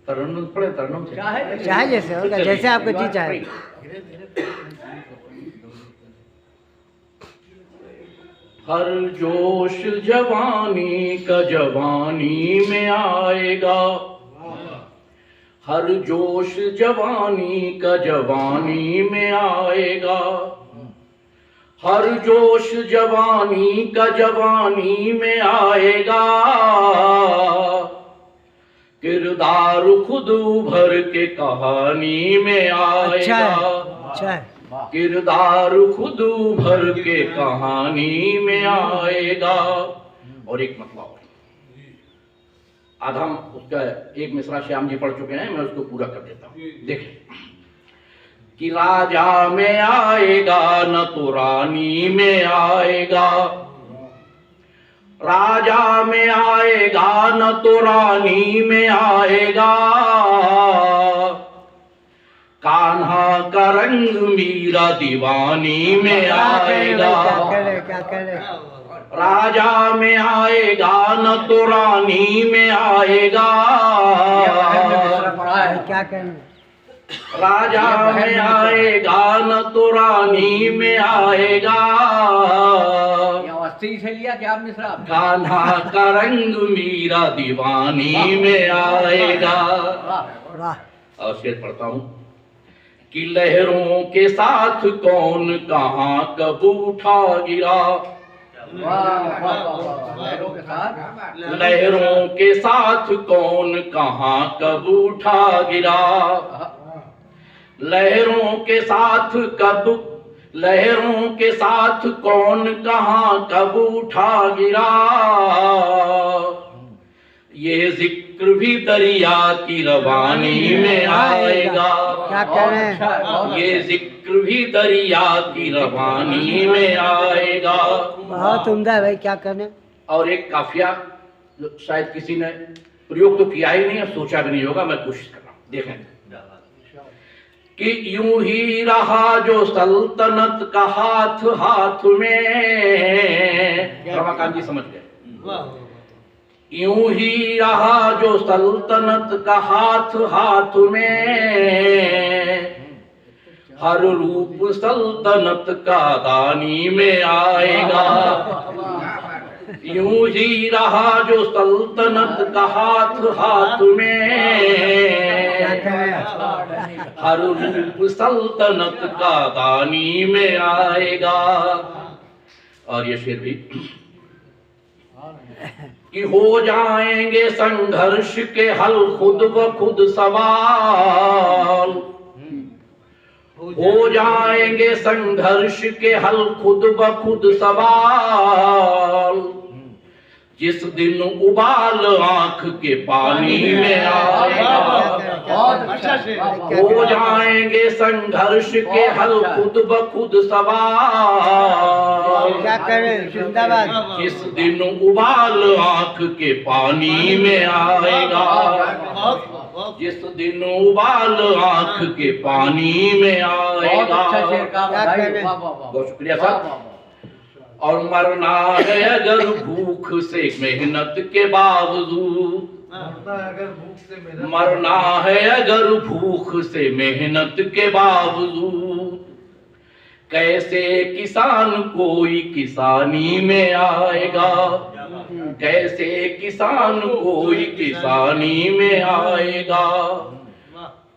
तरन्नुम पढ़े, तरन्नुम चाहे जैसे होगा, जैसे आपको जी चाहे। हर जोश जवानी का जवानी में आएगा, हर जोश जवानी का जवानी में आएगा, हर जोश जवानी का जवानी में आएगा, किरदार खुद उभर के कहानी में आएगा। अच्छा है। किरदार खुद उभर के कहानी में आएगा। और एक मतलब और आधा हम उसका एक मिसरा श्याम जी पढ़ चुके हैं, मैं उसको पूरा कर देता हूँ। देखें कि राजा में आएगा न तो रानी में आएगा, राजा में आएगा न तो रानी में आएगा, कान्हा का रंग मीरा दीवानी में आएगा। क्या करे? राजा में आएगा न तो रानी में आएगा, क्या करें? राजा में आएगा न तो रानी में आएगा, से लिया क्या आपने मिश्रा? कान्हा का रंग मीरा दीवानी में आएगा। और शेर पढ़ता हूँ कि लहरों के साथ कौन कहाँ कब उठा गिरा, लहरों के साथ कौन कहाँ कब उठा गिरा, लहरों के साथ कब, लहरों के साथ कौन कहाँ कब उठा गिरा, ये जिक्र भी दरिया की रवानी में आएगा। क्या करें? ये जिक्र भी दरिया की रवानी में आएगा। बहुत उम्दा है भाई, क्या करें? और एक काफिया शायद किसी ने प्रयोग तो किया ही नहीं है, सोचा भी नहीं होगा, मैं कोशिश कर रहा हूँ। देखें कि यूं ही रहा जो सल्तनत का हाथ हाथ में, रमाकांत जी समझ गए, यूं ही रहा जो सल्तनत का हाथ हाथ में, हर रूप सल्तनत का दानी में आएगा। यूं ही रहा जो सल्तनत का हाथ हाथ में, हर रूप सल्तनत का दानी में आएगा। और ये शेर भी कि हो जाएंगे संघर्ष के हल खुद ब खुद सवाल, हो जाएंगे संघर्ष के हल खुद ब खुद सवाल, जिस दिन उबाल आंख के पानी में आएगा। हो जाएंगे संघर्ष के हल खुद ब खुद सवाल, क्या करें? जिंदाबाद। जिस दिन उबाल आंख के पानी में आएगा, जिस दिन उबाल आंख के पानी में आएगा। बहुत शुक्रिया सर। और मरना है अगर भूख से मेहनत के बावजूद, मरना है अगर भूख से मेहनत के बावजूद, कैसे किसान कोई किसानी में आएगा, कैसे किसान कोई किसानी में आएगा।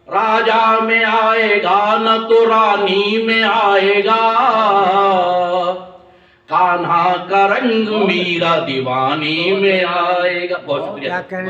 राजा में आएगा न तो रानी में आएगा, कान्हा का रंग मीरा दीवानी में आएगा। बहुत शुक्रिया। क्या करें?